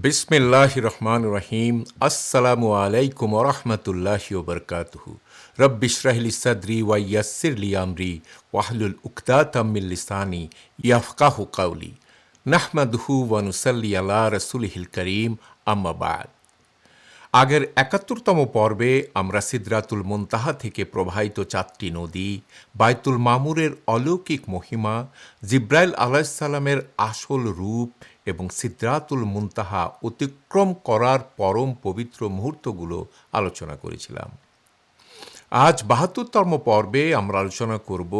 বিসমিল্লাহির রহমানির রহিম। আসসালামু আলাইকুম ওয়া রাহমাতুল্লাহি ওয়া বারাকাতুহু। রব্বি ইশরাহ লি সাদরি ওয়া ইয়াসসির লি আমরি ওয়াহলুল উকদাতাম মিন লিসানি ইয়াফকাহু কাওলি। নাহমাদুহু ওয়া নুসাল্লি আলা রাসূলিহিল কারীম, আম্মা বা'দ। আগের ৭১তম পর্বে আমরা সিদরাতুল মুনতাহা থেকে প্রবাহিত ৪টি নদী, বায়তুল মামুরের অলৌকিক মহিমা, জিব্রাইল আলাইহিসসালামের আসল রূপ এবং সিদরাতুল মুনতাহা অতিক্রম করার পরম পবিত্র মুহূর্তগুলো আলোচনা করেছিলাম। আজ ৭২তম পর্বে আমরা আলোচনা করব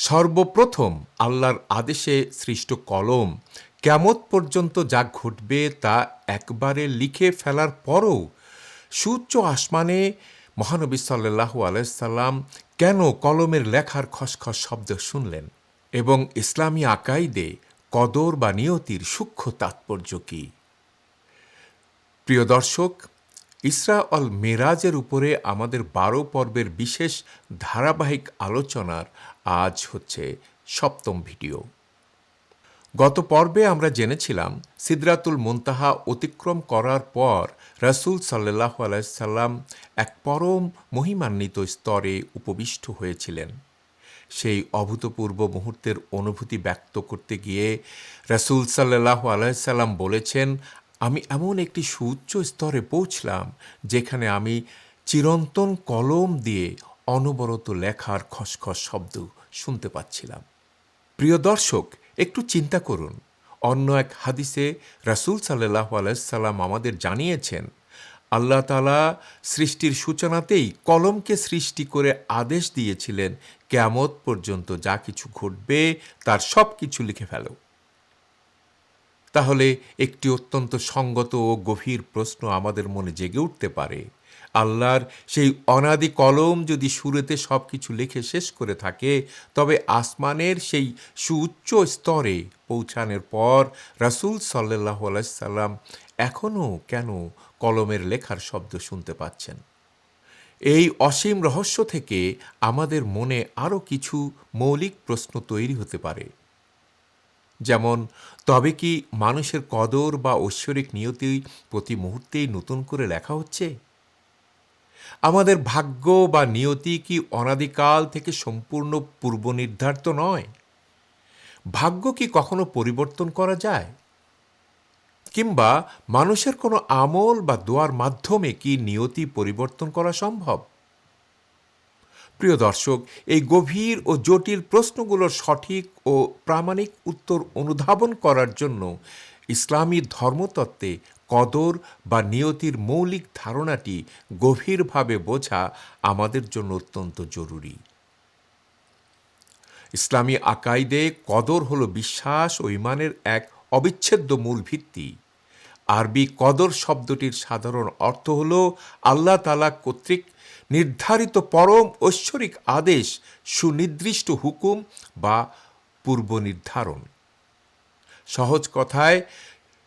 সর্বপ্রথম আল্লাহর আদেশে সৃষ্ট কলম কিয়ামত পর্যন্ত যা ঘটবে তা একবারে লিখে ফেলার পরও সুউচ্চ আসমানে মহানবী সাল্লাল্লাহু আলাইহি সাল্লাম কেন কলমের লেখার খসখস শব্দ শুনলেন এবং ইসলামী আকাইদে কদর বা নিয়তির সূক্ষ্ম তাৎপর্য কী। প্রিয় দর্শক, ইসরা অল মেরাজের উপরে আমাদের ১২ পর্বের বিশেষ ধারাবাহিক আলোচনার আজ হচ্ছে ৭ম ভিডিও। গত পর্বে আমরা জেনেছিলাম সিদরাতুল মুনতাহা অতিক্রম করার পর রাসূল সাল্লাল্লাহু আলাইহি সাল্লাম এক পরম মহিমান্বিত স্তরে উপবিষ্ট হয়েছিলেন। সেই অভূতপূর্ব মুহূর্তের অনুভূতি ব্যক্ত করতে গিয়ে রাসূল সাল্লাল্লাহু আলাইহি সাল্লাম বলেছেন, আমি এমন একটি সুউচ্চ স্তরে পৌঁছলাম যেখানে আমি চিরন্তন কলম দিয়ে অনবরত লেখার খসখস শব্দ শুনতে পাচ্ছিলাম। প্রিয় দর্শক, একটু চিন্তা করুন। অন্য এক হাদিসে রাসূল সাল্লাল্লাহু আলাইহি সাল্লাম আমাদের জানিয়েছেন, আল্লাহ তাআলা সৃষ্টির সূচনাতেই কলমকে সৃষ্টি করে আদেশ দিয়েছিলেন, কিয়ামত পর্যন্ত যা কিছু ঘটবে তার সব কিছু লিখে ফেলো। তাহলে একটি অত্যন্ত সঙ্গত ও গভীর প্রশ্ন আমাদের মনে জেগে উঠতে পারে, আল্লাহর সেই অনাদি কলম যদি শুরুতে সব কিছু লিখে শেষ করে থাকে, তবে আসমানের সেই সুউচ্চ স্তরে পৌঁছানোর পর রাসূল সাল্লাল্লাহু আলাইহি সাল্লাম এখনও কেন কলমের লেখার শব্দ শুনতে পাচ্ছেন? এই অসীম রহস্য থেকে আমাদের মনে আরও কিছু মৌলিক প্রশ্ন তৈরি হতে পারে। যেমন, তবে কি মানুষের কদর বা ঐশ্বরিক নিয়তি প্রতি মুহূর্তেই নতুন করে লেখা হচ্ছে? আমাদের ভাগ্য বা নিয়তি কি অনাদিকাল থেকে সম্পূর্ণ পূর্বনির্ধারিত নয়? ভাগ্য কি কখনো পরিবর্তন করা যায়? কিংবা মানুষের কোনো আমল বা দোয়ার মাধ্যমে কি নিয়তি পরিবর্তন করা সম্ভব? প্রিয় দর্শক, এই গভীর ও জটিল প্রশ্নগুলোর সঠিক ও প্রামাণিক উত্তর অনুধাবন করার জন্য ইসলামী ধর্মতত্ত্বে কদর বা নিয়তির মৌলিক ধারণাটি গভীরভাবে বোঝা আমাদের জন্য অত্যন্ত জরুরি। ইসলামী আকাইদে কদর হলো বিশ্বাস ও ঈমানের এক অবিচ্ছেদ্য মূল ভিত্তি। আরবি কদর শব্দটির সাধারণ অর্থ হল আল্লাহ তাআলা কর্তৃক নির্ধারিত পরম ঐশ্বরিক আদেশ, সুনির্দিষ্ট হুকুম বা পূর্ব নির্ধারণ। সহজ কথায়,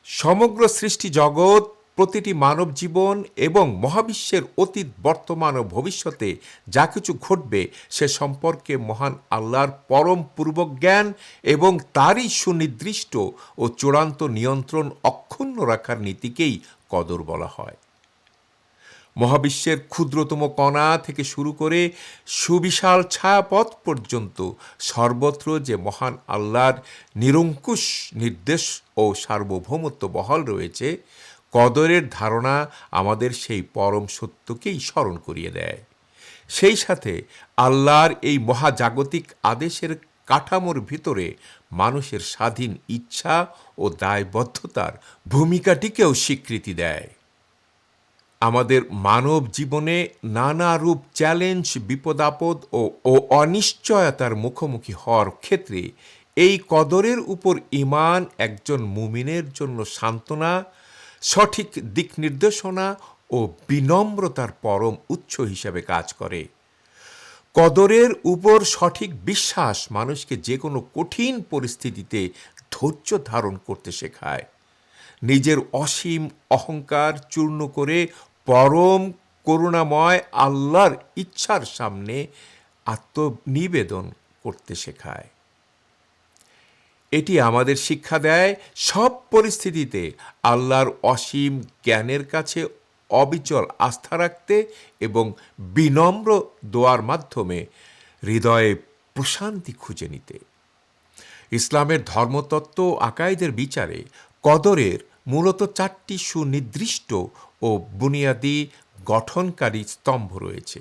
সমগ্র সৃষ্টি জগৎ, প্রতিটি মানব জীবন এবং মহাবিশ্বের অতীত, বর্তমান ও ভবিষ্যতে যা কিছু ঘটবে সে সম্পর্কে মহান আল্লাহর পরম পূর্বজ্ঞান এবং তারই সুনির্দিষ্ট ও চূড়ান্ত নিয়ন্ত্রণ অক্ষুণ্ণ রাখার নীতিকেই কদর বলা হয়। মহাবিশ্বের ক্ষুদ্রতম কণা থেকে শুরু করে সুবিশাল ছায়াপথ পর্যন্ত সর্বত্র যে মহান আল্লাহর নিরঙ্কুশ নির্দেশ ও সার্বভৌমত্ব বহাল রয়েছে, কদরের ধারণা আমাদের সেই পরম সত্যকেই স্মরণ করিয়ে দেয়। সেই সাথে আল্লাহর এই মহাজাগতিক আদেশের কাঠামোর ভিতরে মানুষের স্বাধীন ইচ্ছা ও দায়বদ্ধতার ভূমিকাটিকেও স্বীকৃতি দেয়। আমাদের মানব জীবনে নানা রূপ চ্যালেঞ্জ, বিপদাপদ ও অনিশ্চয়তার মুখোমুখি হওয়ার ক্ষেত্রে এই কদরের উপর ঈমান একজন মুমিনের জন্য সান্ত্বনা, সঠিক দিক নির্দেশনা ও বিনম্রতার পরম উৎস হিসেবে কাজ করে। কদরের উপর সঠিক বিশ্বাস মানুষকে যে কোনো কঠিন পরিস্থিতিতে ধৈর্য ধারণ করতে শেখায়, নিজের অসীম অহংকার চূর্ণ করে পরম করুণাময় আল্লাহর ইচ্ছার সামনে আত্মনিবেদন করতে শেখায়। এটি আমাদের শিক্ষা দেয় সব পরিস্থিতিতে আল্লাহর অসীম জ্ঞানের কাছে অবিচল আস্থা রাখতে এবং বিনম্র দোয়ার মাধ্যমে হৃদয়ে প্রশান্তি খুঁজে নিতে। ইসলামের ধর্মতত্ত্ব ও আকাইদের বিচারে কদরের মূলত 4টি সুনির্দিষ্ট ও বুনিয়াদি গঠনকারী স্তম্ভ রয়েছে।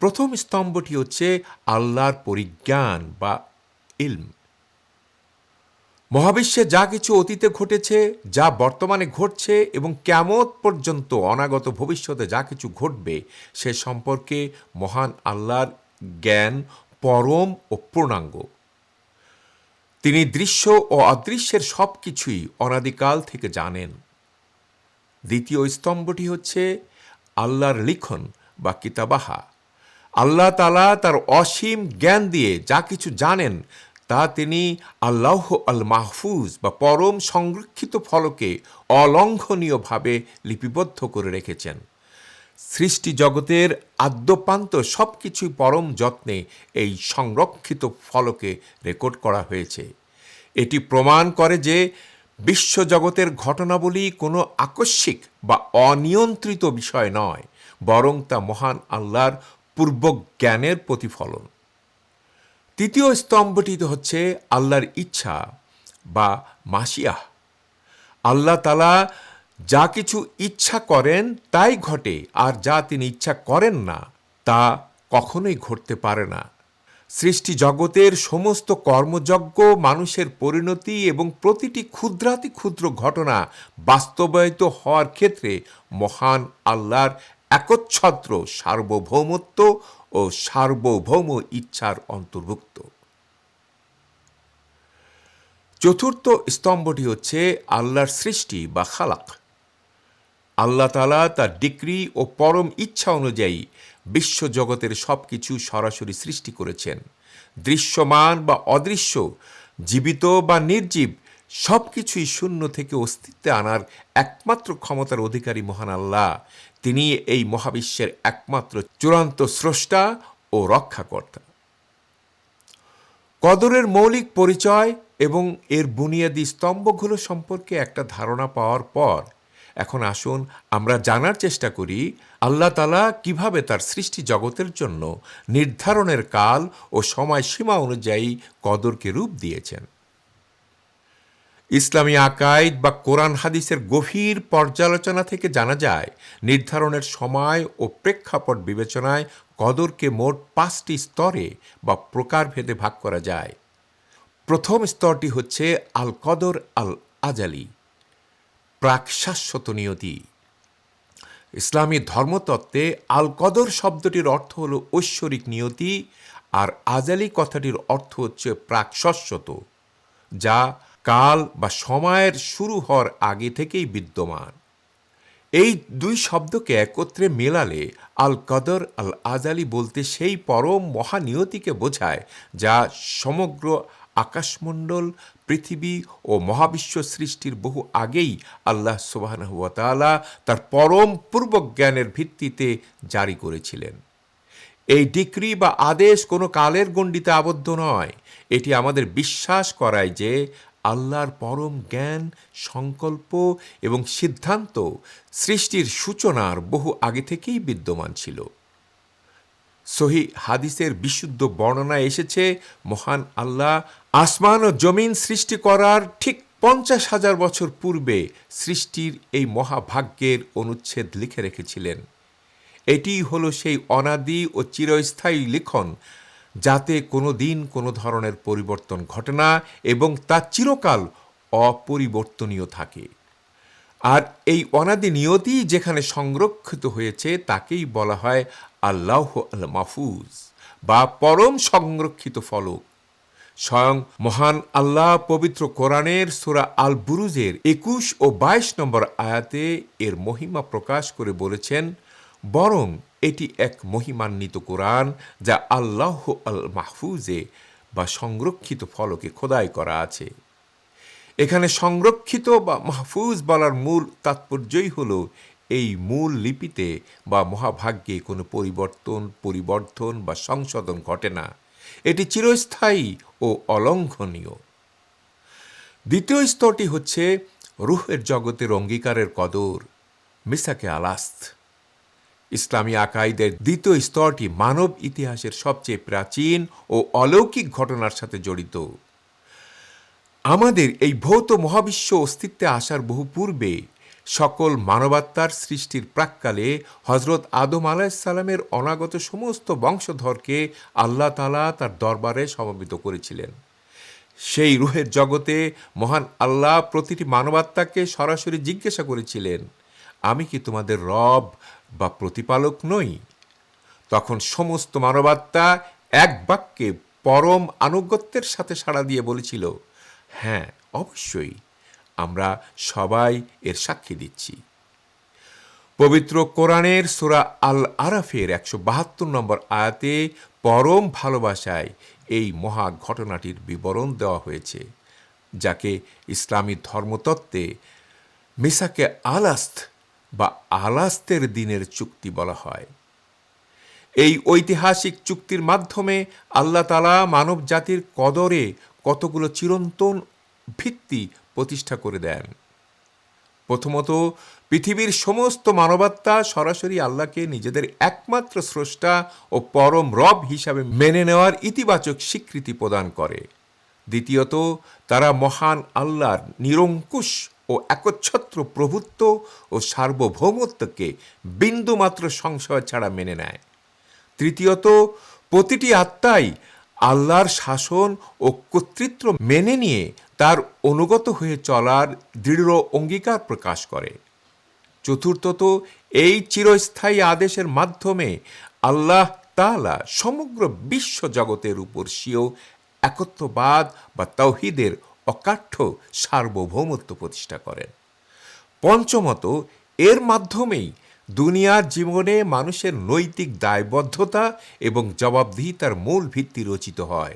প্রথম স্তম্ভটি হচ্ছে আল্লাহর পরিজ্ঞান বা ইলম। মহাবিশ্বে যা কিছু অতীতে ঘটেছে, যা বর্তমানে ঘটছে এবং কিয়ামত পর্যন্ত অনাগত ভবিষ্যতে যা কিছু ঘটবে সে সম্পর্কে মহান আল্লাহর জ্ঞান পরম ও পূর্ণাঙ্গ। তিনি দৃশ্য ও অদৃশ্যের সব কিছুই অনাদিকাল থেকে জানেন। দ্বিতীয় স্তম্ভটি হচ্ছে আল্লাহর লিখন বা কিতাবাহা। আল্লাহ তাআলা তার অসীম জ্ঞান দিয়ে যা কিছু জানেন তা তিনি আল্লাহ আল মাহফুজ বা পরম সংরক্ষিত ফলকে অলঙ্ঘনীয়ভাবে লিপিবদ্ধ করে রেখেছেন। সৃষ্টি জগতের আদ্যপান্ত সব কিছুই পরম যত্নে এই সংরক্ষিত ফলকে রেকর্ড করা হয়েছে। এটি প্রমাণ করে যে বিশ্বজগতের ঘটনাবলী কোনো আকস্মিক বা অনিয়ন্ত্রিত বিষয় নয়, বরং তা মহান আল্লাহর পূর্বজ্ঞানের প্রতিফলন। তৃতীয় স্তম্ভটি হচ্ছে আল্লাহর ইচ্ছা বা মাশিয়াহ। আল্লাহ তাআলা যা কিছু ইচ্ছা করেন তাই ঘটে, আর যা তিনি ইচ্ছা করেন না তা কখনোই ঘটতে পারে না। সৃষ্টি জগতের সমস্ত কর্মযজ্ঞ, মানুষের পরিণতি এবং প্রতিটি ক্ষুদ্রাতি ক্ষুদ্র ঘটনা বাস্তবায়িত হওয়ার ক্ষেত্রে মহান আল্লাহর একচ্ছত্র সার্বভৌমত্ব ও সার্বভৌম ইচ্ছার অন্তর্ভুক্ত। চতুর্থ স্তম্ভটি হচ্ছে আল্লাহর সৃষ্টি বা খালাক। আল্লাহ তাআলা তার ডিক্রি ও পরম ইচ্ছা অনুযায়ী বিশ্বজগতের সব কিছু সরাসরি সৃষ্টি করেছেন। দৃশ্যমান বা অদৃশ্য, জীবিত বা নির্জীব সব কিছুই শূন্য থেকে অস্তিত্বে আনার একমাত্র ক্ষমতার অধিকারী মহান আল্লাহ। তিনি এই মহাবিশ্বের একমাত্র চূড়ান্ত স্রষ্টা ও রক্ষাকর্তা। কদরের মৌলিক পরিচয় এবং এর বুনিয়াদি স্তম্ভগুলো সম্পর্কে একটা ধারণা পাওয়ার পর এখন আসুন আমরা জানার চেষ্টা করি আল্লাহ তাআলা কিভাবে তার সৃষ্টি জগতের জন্য নির্ধারণের কাল ও সময়সীমা অনুযায়ী কদরকে রূপ দিয়েছেন। ইসলামী আকাইদ বা কোরআন হাদিসের গভীর পর্যালোচনা থেকে জানা যায় নির্ধারণের সময় ও প্রেক্ষাপট বিবেচনায় কদরকে মোট 5টি স্তরে বা প্রকারভেদে ভাগ করা যায়। প্রথম স্তরটি হচ্ছে আল কদর আল আজালি, প্রাক শাশ্বত নিয়তি। ইসলামী ধর্মতত্ত্বে আল কদর শব্দটির অর্থ হল ঐশ্বরিক নিয়তি, আর আজালি কথাটির অর্থ হচ্ছে প্রাক শাশ্বত, যা কাল বা সময়ের শুরু হওয়ার আগে থেকেই বিদ্যমান। এই দুই শব্দকে একত্রে মেলালে আল কদর আল আজালি বলতে সেই পরম মহানিয়তিকে বোঝায় যা সমগ্র আকাশমণ্ডল, পৃথিবী ও মহাবিশ্ব সৃষ্টির বহু আগেই আল্লাহ সুবহানাহু ওয়া তাআলা তার পরম পূর্বজ্ঞানের ভিত্তিতে জারি করেছিলেন। এই ডিক্রি বা আদেশ কোনো কালের গণ্ডিতে আবদ্ধ নয়। এটি আমাদের বিশ্বাস করায় যে আল্লাহর পরম জ্ঞান, সংকল্প এবং সিদ্ধান্ত সৃষ্টির সূচনার বহু আগে থেকেই বিদ্যমান ছিল। সহিহ হাদিসের বিশুদ্ধ বর্ণনায় এসেছে মহান আল্লাহ আসমান ও জমিন সৃষ্টি করার ঠিক 50,000 বছর পূর্বে সৃষ্টির এই মহাভাগ্যের অনুচ্ছেদ লিখে রেখেছিলেন। এটি হলো সেই অনাদি ও চিরস্থায়ী লিখন যাতে কোনো দিন কোনো ধরনের পরিবর্তন ঘটে না এবং তা চিরকাল অপরিবর্তনীয় থাকে। আর এই অনাদি নিয়তি যেখানে সংরক্ষিত হয়েছে তাকেই বলা হয় আল্লাহ আল মাহফুজ বা পরম সংরক্ষিত ফলক। স্বয়ং মহান আল্লাহ পবিত্র কোরআনের সূরা আল বুরুজের 21 ও 22 নম্বর আয়াতে এর মহিমা প্রকাশ করে বলেছেন, বরং এটি এক মহিমান্বিত কোরআন যা আল্লাহ আল মাহফুজে বা সংরক্ষিত ফলকে খোদাই করা আছে। এখানে সংরক্ষিত বা মাহফুজ বলার মূল তাৎপর্যই হলো এই মূল লিপিতে বা মহাভাগ্যে কোনো পরিবর্তন বা সংশোধন ঘটে না। এটি চিরস্থায়ী ও অলঙ্ঘনীয়। দ্বিতীয় স্তরটি হচ্ছে রুহের জগতের অঙ্গীকারের কদর, মিসাকে আলাস্ত। ইসলামী আকাইদের দ্বিতীয় স্তরটি মানব ইতিহাসের সবচেয়ে প্রাচীন ও অলৌকিক ঘটনার সাথে জড়িত। আমাদের এই ভৌত মহাবিশ্ব অস্তিত্বে আসার বহু পূর্বে সকল মানবাত্মার সৃষ্টির প্রাক্কালে হজরত আদম আলাইসাল্লামের অনাগত সমস্ত বংশধরকে আল্লাহ তাআলা তার দরবারে সমবেত করেছিলেন। সেই রুহের জগতে মহান আল্লাহ প্রতিটি মানবাত্মাকে সরাসরি জিজ্ঞাসা করেছিলেন, আমি কি তোমাদের রব বা প্রতিপালক নই? তখন সমস্ত মানবাত্মা এক বাক্যে পরম আনুগত্যের সাথে সাড়া দিয়ে বলেছিল, হ্যাঁ, অবশ্যই, আমরা সবাই এর সাক্ষী দিচ্ছি। পবিত্র কোরআনের সূরা আল আরাফের 172 নম্বর আয়াতে পরম ভালোবাসায় এই মহা ঘটনাটির বিবরণ দেওয়া হয়েছে, যাকে ইসলামী ধর্মতত্ত্বে মিসাকে আলাস্ত বা আলাস্তের দিনের চুক্তি বলা হয়। এই ঐতিহাসিক চুক্তির মাধ্যমে আল্লাহ তাআলা মানব জাতির কদরে কতগুলো চিরন্তন ভিত্তি প্রতিষ্ঠা করে দেন। প্রথমত, পৃথিবীর সমস্ত মানবাত্মা সরাসরি আল্লাহকে নিজেদের একমাত্র স্রষ্টা ও পরম রব হিসাবে মেনে নেওয়ার ইতিবাচক স্বীকৃতি প্রদান করে। দ্বিতীয়ত, তারা মহান আল্লাহর নিরঙ্কুশ ও একচ্ছত্র প্রভুত্ব ও সার্বভৌমত্বকে বিন্দুমাত্র সংশয় ছাড়া মেনে নেয়। তৃতীয়ত, প্রতিটি আত্মাই আল্লাহর শাসন ও কর্তৃত্ব মেনে নিয়ে তার অনুগত হয়ে চলার দৃঢ় অঙ্গীকার প্রকাশ করে। চতুর্থত, এই চিরস্থায়ী আদেশের মাধ্যমে আল্লাহ তাআলা সমগ্র বিশ্ব জগতের উপর স্বীয় একত্ববাদ বা তাওহীদের অকাঠ্য সার্বভৌমত্ব প্রতিষ্ঠা করেন। পঞ্চমত, এর মাধ্যমেই দুনিয়ার জীবনে মানুষের নৈতিক দায়বদ্ধতা এবং জবাবদিহিতার মূল ভিত্তি রচিত হয়।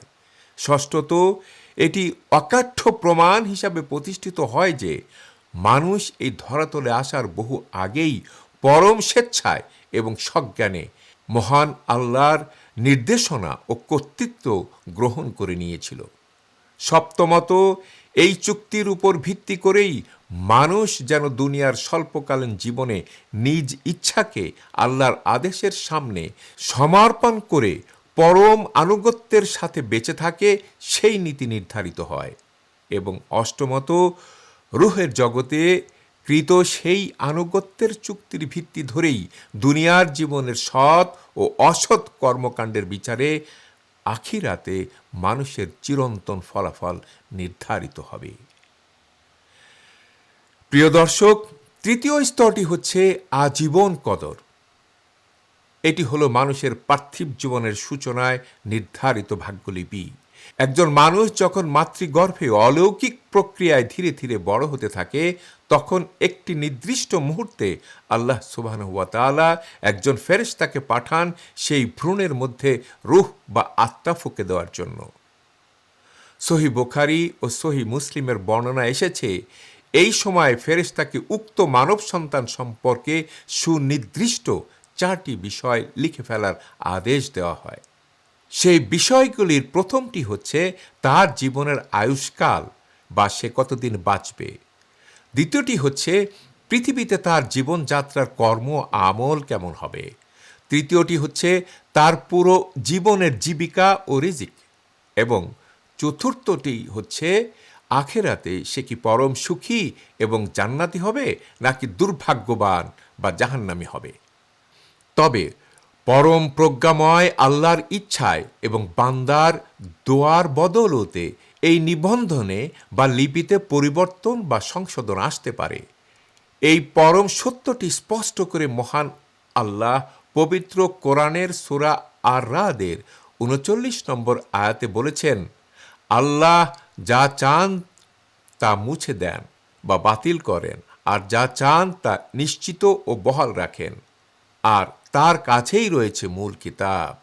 ষষ্ঠত, এটি অকাঠ্য প্রমাণ হিসাবে প্রতিষ্ঠিত হয় যে মানুষ এই ধরাতলে আসার বহু আগেই পরম স্বেচ্ছায় এবং সজ্ঞানে মহান আল্লাহর নির্দেশনা ও কর্তৃত্ব গ্রহণ করে নিয়েছিল। সপ্তমত, এই চুক্তির উপর ভিত্তি করেই মানুষ যেন দুনিয়ার স্বল্পকালীন জীবনে নিজ ইচ্ছাকে আল্লাহর আদেশের সামনে সমর্পণ করে পরম আনুগত্যের সাথে বেঁচে থাকে, সেই নীতি নির্ধারিত হয়। এবং অষ্টমত, রুহের জগতে কৃত সেই আনুগত্যের চুক্তির ভিত্তি ধরেই দুনিয়ার জীবনের সৎ ও অসৎ কর্মকাণ্ডের বিচারে আখিরাতে মানুষের চিরন্তন ফলাফল নির্ধারিত হবে। প্রিয় দর্শক, তৃতীয় স্তরটি হচ্ছে আজীবন কদর। এটি হলো মানুষের পার্থিব জীবনের সূচনায় নির্ধারিত ভাগ্যলিপি। একজন মানুষ যখন মাতৃগর্ভে অলৌকিক প্রক্রিয়ায় ধীরে ধীরে বড় হতে থাকে, তখন একটি নির্দিষ্ট মুহূর্তে আল্লাহ সুবহানাহু ওয়া তাআলা একজন ফেরেশতাকে পাঠান সেই ভ্রূণের মধ্যে রূহ বা আত্মা ফুঁকে দেওয়ার জন্য। সহিহ বুখারী ও সহিহ মুসলিমের বর্ণনা এসেছে, এই সময় ফেরেশতাকে উক্ত মানব সন্তান সম্পর্কে সুনির্দিষ্ট 4টি বিষয় লিখে ফেলার আদেশ দেওয়া হয়। সেই বিষয়গুলির প্রথমটি হচ্ছে তার জীবনের আয়ুষ্কাল বা সে কতদিন বাঁচবে। দ্বিতীয়টি হচ্ছে পৃথিবীতে তার জীবনযাত্রার কর্ম আমল কেমন হবে। তৃতীয়টি হচ্ছে তার পুরো জীবনের জীবিকা ও রিজিক। এবং চতুর্থটি হচ্ছে আখেরাতে সে কি পরম সুখী এবং জান্নাতি হবে নাকি দুর্ভাগ্যবান বা জাহান্নামী হবে। তবে পরম প্রজ্ঞাময় আল্লাহর ইচ্ছায় এবং বান্দার দোয়ার বদৌলতে এই নিবন্ধনে বা লিপিতে পরিবর্তন বা সংশোধন আসতে পারে। এই পরম সত্যটি স্পষ্ট করে মহান আল্লাহ পবিত্র কোরআনের সূরা আর-রাদের 39 নম্বর আয়াতে বলেছেন, আল্লাহ যা চান তা মুছে দেন বা বাতিল করেন, আর যা চান তা নিশ্চিত ও বহাল রাখেন, আর তার কাছেই রয়েছে মূল কিতাব।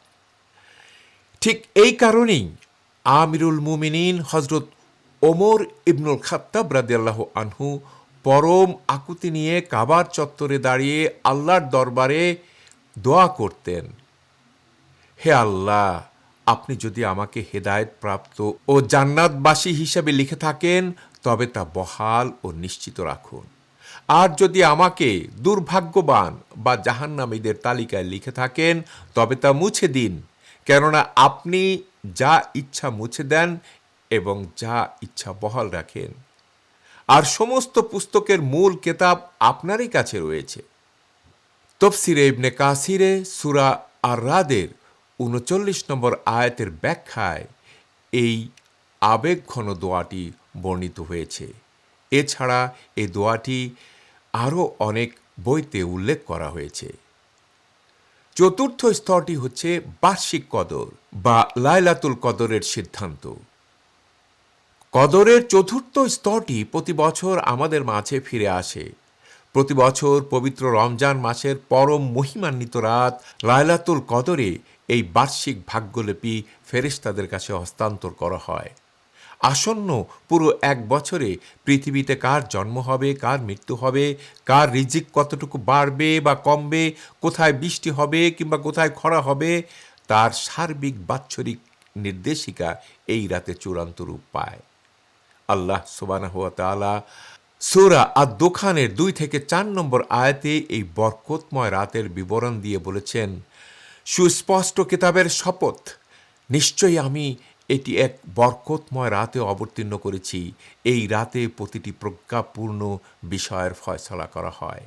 ঠিক এই কারণেই আমিরুল মুমিনিন হযরত ওমর ইবনুল খাত্তাব রাদিয়াল্লাহু আনহু পরম আকুতি নিয়ে কাবার চত্বরে দাঁড়িয়ে আল্লাহর দরবারে দোয়া করতেন, হে আল্লাহ, আপনি যদি আমাকে হেদায়েত প্রাপ্ত ও জান্নাতবাসী হিসেবে লিখে থাকেন, তবে তা বহাল ও নিশ্চিত রাখুন। আর যদি আমাকে দুর্ভাগ্যবান বা জাহান্নামীদের তালিকায় লিখে থাকেন, তবে তা মুছে দিন, কেননা আপনি যা ইচ্ছা মুছে দেন এবং যা ইচ্ছা বহাল রাখেন। আর সমস্ত পুস্তকের মূল কেতাব আপনারই কাছে রয়েছে। তফসিরে ইবনে কাসিরে সূরা আর-রাদের ৩৯ নম্বর আয়াতের ব্যাখ্যায় এই আবেগঘন দোয়াটি বর্ণিত হয়েছে। এছাড়া এই দোয়াটি আরও অনেক বইতে উল্লেখ করা হয়েছে। চতুর্থ স্তরটি হচ্ছে বার্ষিক কদর বা লাইলাতুল কদরের সিদ্ধান্ত। কদরের চতুর্থ স্তরটি প্রতি বছর আমাদের মাঝে ফিরে আসে। প্রতি বছর পবিত্র রমজান মাসের পরম মহিমান্বিত রাত লাইলাতুল কদরে এই বার্ষিক ভাগ্যলিপি ফেরেশতাদের কাছে হস্তান্তর করা হয়। আসন্ন পুরো এক বছরে পৃথিবীতে কার জন্ম হবে, কার মৃত্যু হবে, কার রিজিক কতটুকু বাড়বে বা কমবে, কোথায় বৃষ্টি হবে কিংবা কোথায় খরা হবে, তার সার্বিক বাৎসরিক নির্দেশিকা এই রাতে চূড়ান্ত রূপ পায়। আল্লাহ সুবহানাহু ওয়া তাআলা সূরা আদ-দুখানের ২ থেকে ৪ নম্বর আয়াতে এই বরকতময় রাতের বিবরণ দিয়ে বলেছেন, সুস্পষ্ট কিতাবের শপথ, নিশ্চয়ই আমি এটি এক বরকতময় রাতে অবতীর্ণ করেছি। এই রাতে প্রতিটি প্রজ্ঞাপূর্ণ বিষয়ের ফয়সালা করা হয়।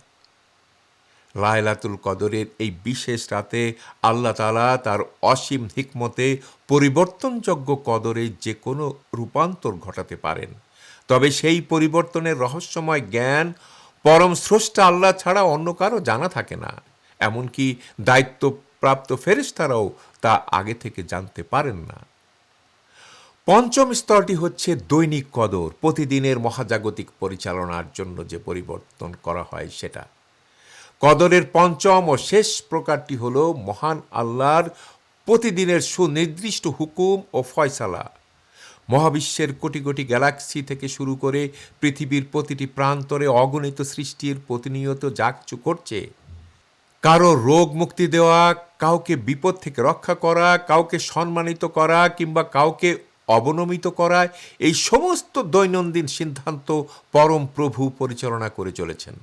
লাইলাতুল কদরের এই বিশেষ রাতে আল্লাহ তাআলা তার অসীম হিকমতে পরিবর্তনযোগ্য কদরে যে কোনো রূপান্তর ঘটাতে পারেন। তবে সেই পরিবর্তনের রহস্যময় জ্ঞান পরম স্রষ্টা আল্লাহ ছাড়া অন্য কারো জানা থাকে না। এমনকি দায়িত্বপ্রাপ্ত ফেরেশতারাও তা আগে থেকে জানতে পারেন না। পঞ্চম স্তরটি হচ্ছে দৈনিক কদর, প্রতিদিনের মহাজাগতিক পরিচালনার জন্য যে পরিবর্তন করা হয় সেটা। কদরের পঞ্চম ও শেষ প্রকারটি হল মহান আল্লাহর প্রতিদিনের সুনির্দিষ্ট হুকুম ও ফয়সালা। মহাবিশ্বের কোটি কোটি গ্যালাক্সি থেকে শুরু করে পৃথিবীর প্রতিটি প্রান্তরে অগণিত সৃষ্টির প্রতিনিয়ত যা কিছু করছে, কারো রোগ মুক্তি দেওয়া, কাউকে বিপদ থেকে রক্ষা করা, কাউকে সম্মানিত করা কিংবা কাউকে অবনমিত করা, এই সমস্ত দৈনন্দিন সিদ্ধান্ত পরম প্রভু পরিচালনা করে চলেছেন।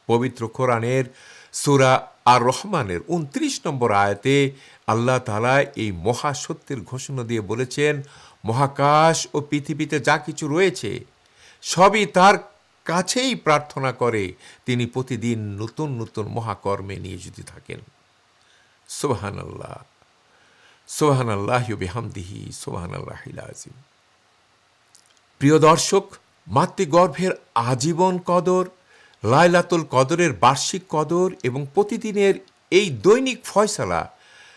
পবিত্র কোরআনের সূরা আর-রহমানের ২৯ নম্বর আয়াতে আল্লাহ তাআলা এই মহাসত্যের ঘোষণা দিয়ে বলেছেন, মহাকাশ ও পৃথিবীতে যা কিছু রয়েছে সবই তার কাছেই প্রার্থনা করে। তিনি প্রতিদিন নতুন নতুন মহাকর্মে নিয়োজিত থাকেন। সুবহানাল্লাহ, সুবহানাল্লাহি ওয়া বিহামদিহি, সুবহানাল্লাহিল আযীম। প্রিয় দর্শক, মাতৃগর্ভের আজীবন কদর, লাইলাতুল কদরের বার্ষিক কদর এবং প্রতিদিনের এই দৈনিক ফয়সালা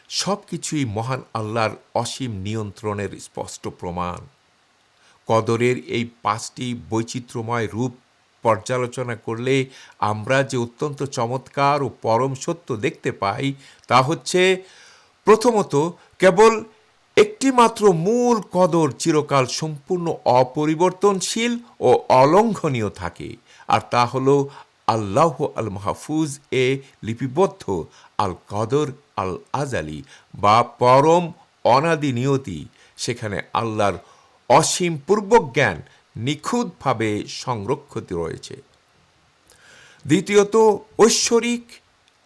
সব কিছুই মহান আল্লাহর অসীম নিয়ন্ত্রণের স্পষ্ট প্রমাণ। কদরের এই ৫টি বৈচিত্র্যময় রূপ পর্যালোচনা করলে আমরা যে অত্যন্ত চমৎকার ও পরম সত্য দেখতে পাই তা হচ্ছে, প্রথমত, কেবল একটি মাত্র মূল কদর চিরকাল সম্পূর্ণ অপরিবর্তনশীল ও অলঙ্ঘনীয় থাকে, আর তা হল আল্লাহ আল মাহফুজ এ লিপিবদ্ধ আল কদর আল আজালি বা পরম অনাদি নিয়তি। সেখানে আল্লাহর অসীম পূর্বজ্ঞান নিখুঁতভাবে সংরক্ষিত রয়েছে। দ্বিতীয়ত, ঐশ্বরিক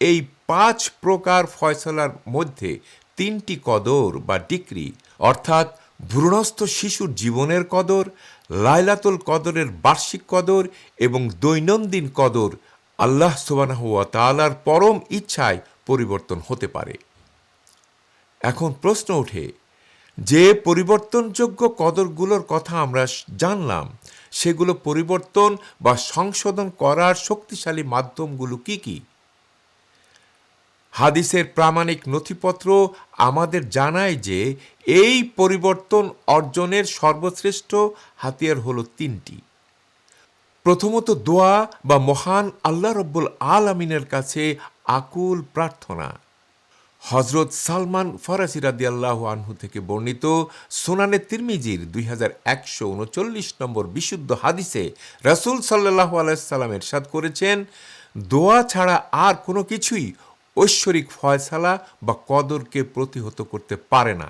এই ৫ প্রকার ফয়সালার মধ্যে ৩টি কদর বা ডিক্রি, অর্থাৎ ভ্রূণস্থ শিশুর জীবনের কদর, লাইলাতুল কদরের বার্ষিক কদর এবং দৈনন্দিন কদর আল্লাহ সুবহানাহু ওয়া তাআলার পরম ইচ্ছায় পরিবর্তন হতে পারে। এখন প্রশ্ন ওঠে, যে পরিবর্তনযোগ্য কদরগুলোর কথা আমরা জানলাম, সেগুলো পরিবর্তন বা সংশোধন করার শক্তিশালী মাধ্যমগুলো কি কি? হাদিসের প্রামাণিক নথিপত্র আমাদের জানায় যে এই পরিবর্তন অর্জনের সর্বশ্রেষ্ঠ হাতিয়ার হলো ৩টি। প্রথমত, দোয়া বা মহান আল্লাহ রব্বুল আলামিনের কাছে আকুল প্রার্থনা। হযরত সালমান ফারসি রাদিয়াল্লাহু আনহু থেকে বর্ণিত সুনানে তিরমিজির 2139 নম্বর বিশুদ্ধ হাদিসে রাসূল সাল্লাল্লাহু আলাইহি সাল্লাম ইরশাদ করেছেন, দোয়া ছাড়া আর কোনো কিছুই ঐশ্বরিক ফয়সালা বা কদরকে প্রতিহত করতে পারে না।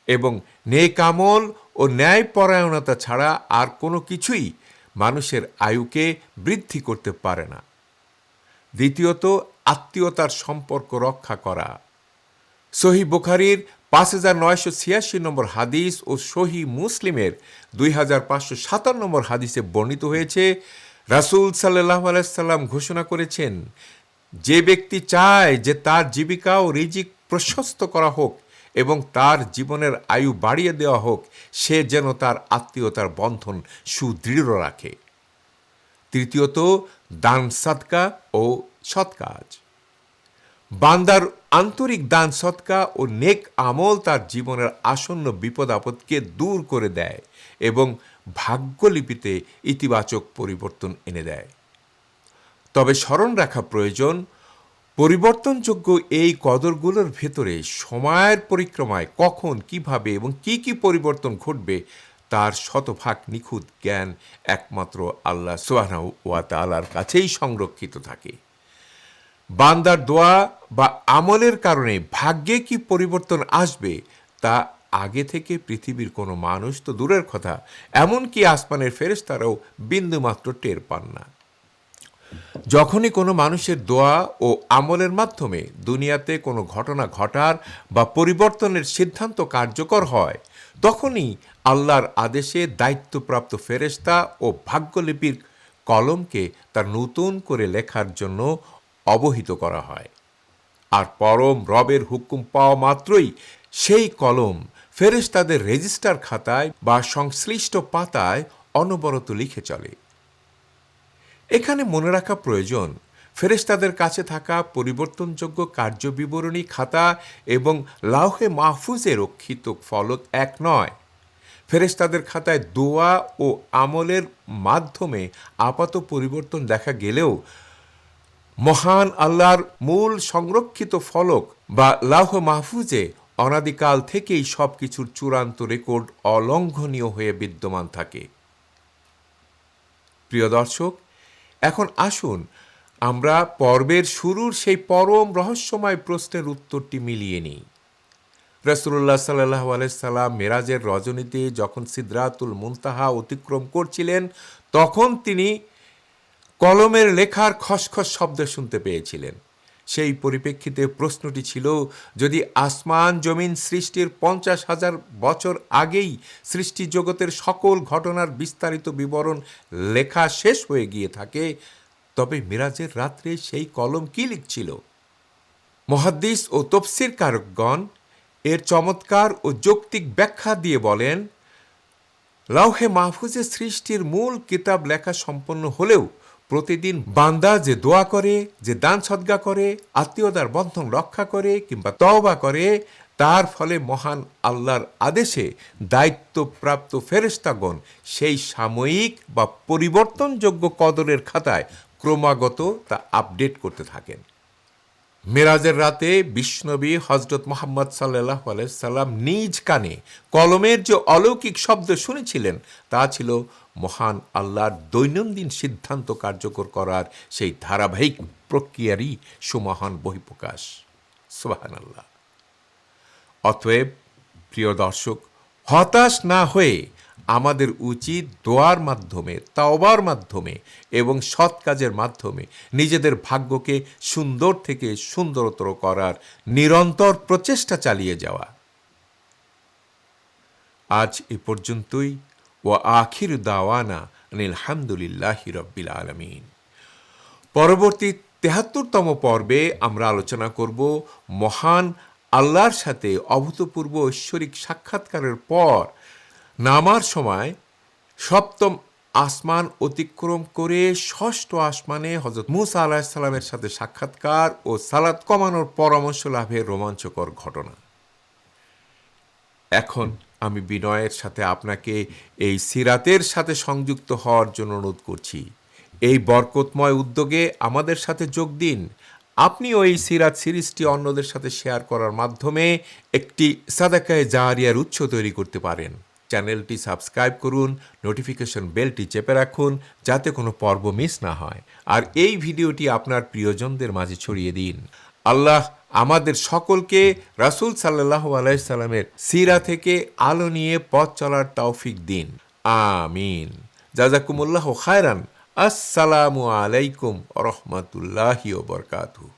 এবং নেক আমল ও ন্যায়পরায়ণতা ছাড়া আর কোনো কিছুই মানুষের আয়ুকে বৃদ্ধি করতে পারে না। দ্বিতীয়ত, আত্মীয়তার সম্পর্ক রক্ষা করা। সহি বুখারীর ৫৯৮৬ নম্বর হাদিস ও সহি মুসলিমের ২৫৫৭ নম্বর হাদিসে বর্ণিত হয়েছে, রাসূল সাল্লাল্লাহু আলাইহি সাল্লাম ঘোষণা করেছেন, যে ব্যক্তি চায় যে তার জীবিকা ও রিজিক প্রশস্ত করা হোক এবং তার জীবনের আয়ু বাড়িয়ে দেওয়া হোক, সে যেন তার আত্মীয়তার বন্ধন সুদৃঢ় রাখে। তৃতীয়ত, দান সাদকা ও সৎ কাজ। বান্দার আন্তরিক দান সৎকা ও নেক আমল তার জীবনের আসন্ন বিপদ আপদকে দূর করে দেয় এবং ভাগ্যলিপিতে ইতিবাচক পরিবর্তন এনে দেয়। তবে স্মরণ রাখা প্রয়োজন, পরিবর্তনযোগ্য এই কদরগুলোর ভেতরে সময়ের পরিক্রমায় কখন, কিভাবে এবং কি কি পরিবর্তন ঘটবে তার শতভাগ নিখুঁত জ্ঞান একমাত্র আল্লাহ সুবহানাহু ওয়া তাআলার কাছেই সংরক্ষিত থাকে। বান্দার দোয়া বা আমলের কারণে ভাগ্যে কি পরিবর্তন আসবে তা আগে থেকে পৃথিবীর কোনো মানুষ তো দূরের কথা, এমনকি আসমানের ফেরেশতারাও বিন্দুমাত্র টের পান না। যখনই কোনো মানুষের দোয়া ও আমলের মাধ্যমে দুনিয়াতে কোনো ঘটনা ঘটার বা পরিবর্তনের সিদ্ধান্ত কার্যকর হয়, তখনই আল্লাহর আদেশে দায়িত্বপ্রাপ্ত ফেরেশতা ও ভাগ্যলিপির কলমকে তার নতুন করে লেখার জন্য অবহিত করা হয়। আর পরম রবের হুকুম পাওয়া মাত্রই সেই কলম ফেরেশতাদের রেজিস্টার খাতায় বা সংশ্লিষ্ট পাতায় অনবরত লিখে চলে। এখানে মনে রাখা প্রয়োজন, ফেরেশতাদের কাছে থাকা পরিবর্তনযোগ্য কার্যবিবরণী খাতা এবং লাওহে মাহফুজে রক্ষিত ফলক এক নয়। ফেরেশতাদের খাতায় দোয়া ও আমলের মাধ্যমে আপাত পরিবর্তন দেখা গেলেও মহান আল্লাহর মূল সংরক্ষিত ফলক বা লাওহে মাহফুজে অনাদিকাল থেকেই সব কিছুর চূড়ান্ত রেকর্ড অলঙ্ঘনীয় হয়ে বিদ্যমান থাকে। প্রিয় দর্শক, এখন আসুন আমরা পর্বের শুরুর সেই পরম রহস্যময় প্রশ্নের উত্তরটি মিলিয়ে নিই। রাসূলুল্লাহ সাল্লাল্লাহু আলাইহি সাল্লাম মেরাজের রজনীতে যখন সিদরাতুল মুনতাহা অতিক্রম করছিলেন, তখন তিনি কলমের লেখার খসখস শব্দ শুনতে পেয়েছিলেন। সেই পরিপ্রেক্ষিতে প্রশ্নটি ছিল, যদি আসমান জমিন সৃষ্টির 50,000 বছর আগেই সৃষ্টি জগতের সকল ঘটনার বিস্তারিত বিবরণ লেখা শেষ হয়ে গিয়ে থাকে, তবে মিরাজের রাত্রে সেই কলম কি লিখছিল? মুহাদ্দিস ও তাফসীরকারগণ এর চমৎকার ও যৌক্তিক ব্যাখ্যা দিয়ে বলেন, লাওহে মাহফুজে সৃষ্টির মূল কিতাব লেখা সম্পন্ন হলেও প্রতিদিন বান্দা যে দোয়া করে, যে দান সদকা করে, আত্মীয়তার বন্ধন রক্ষা করে কিংবা তওবা করে, তার ফলে মহান আল্লাহর আদেশে দায়িত্বপ্রাপ্ত ফেরেশতাগণ সেই সাময়িক বা পরিবর্তনযোগ্য কদরের খাতায় ক্রমাগত তা আপডেট করতে থাকেন। মেরাজের রাতে বিশ্বনবী হযরত মুহাম্মদ সাল্লাল্লাহু আলাইহি সাল্লাম নিজ কানে কলমের যে অলৌকিক শব্দ শুনেছিলেন, তা ছিল মহান আল্লাহর দৈনন্দিন সিদ্ধান্ত কার্যকর করার সেই ধারাবাহিক প্রক্রিয়ারই সুমহান বহিঃপ্রকাশ। সুবহানাল্লাহ। অতএব প্রিয় দর্শক, হতাশ না হয়ে আমাদের উচিত দোয়ার মাধ্যমে, তাওবার মাধ্যমে এবং সৎ কাজের মাধ্যমে নিজেদের ভাগ্যকে সুন্দর থেকে সুন্দরতর করার নিরন্তর প্রচেষ্টা চালিয়ে যাওয়া। আজ এ পর্যন্তই। ওয়া আখিরু দাওয়ানা আনিল হামদুলিল্লাহি রাব্বিল আলামিন। পরবর্তী ৭৩তম পর্বে আমরা আলোচনা করব মহান আল্লাহর সাথে অভূতপূর্ব ঐশ্বরিক সাক্ষাৎকারের পর নামার সময় সপ্তম আসমান অতিক্রম করে ষষ্ঠ আসমানে হযরত মূসা আলাইহিস সালামের সাথে সাক্ষাৎকার ও সালাত কমানোর পরামর্শ লাভের রোমাঞ্চকর ঘটনা। এখন আমি বিনয়ের সাথে আপনাকে এই সিরাতের সাথে সংযুক্ত হওয়ার জন্য অনুরোধ করছি। এই বরকতময় উদ্যোগে আমাদের সাথে যোগ দিন। আপনিও এই সিরাত সিরিজটি অন্যদের সাথে শেয়ার করার মাধ্যমে একটি সাদাকায়ে জারিয়ার উৎস তৈরি করতে পারেন। চ্যানেলটি সাবস্ক্রাইব করুন, নোটিফিকেশন বেলটি চেপে রাখুন যাতে কোনো পর্ব মিস না হয়, আর এই ভিডিওটি আপনার প্রিয়জনদের মাঝে ছড়িয়ে দিন। আল্লাহ আমাদের সকলকে রাসূল সাল্লাল্লাহু আলাইহি সাল্লামের সিরা থেকে আলো নিয়ে পথ চলার তৌফিক দিন। আমিন। জাযাকুমুল্লাহু খায়রান। আসসালামু আলাইকুম ওয়া রাহমাতুল্লাহি ওয়া বারাকাতুহু।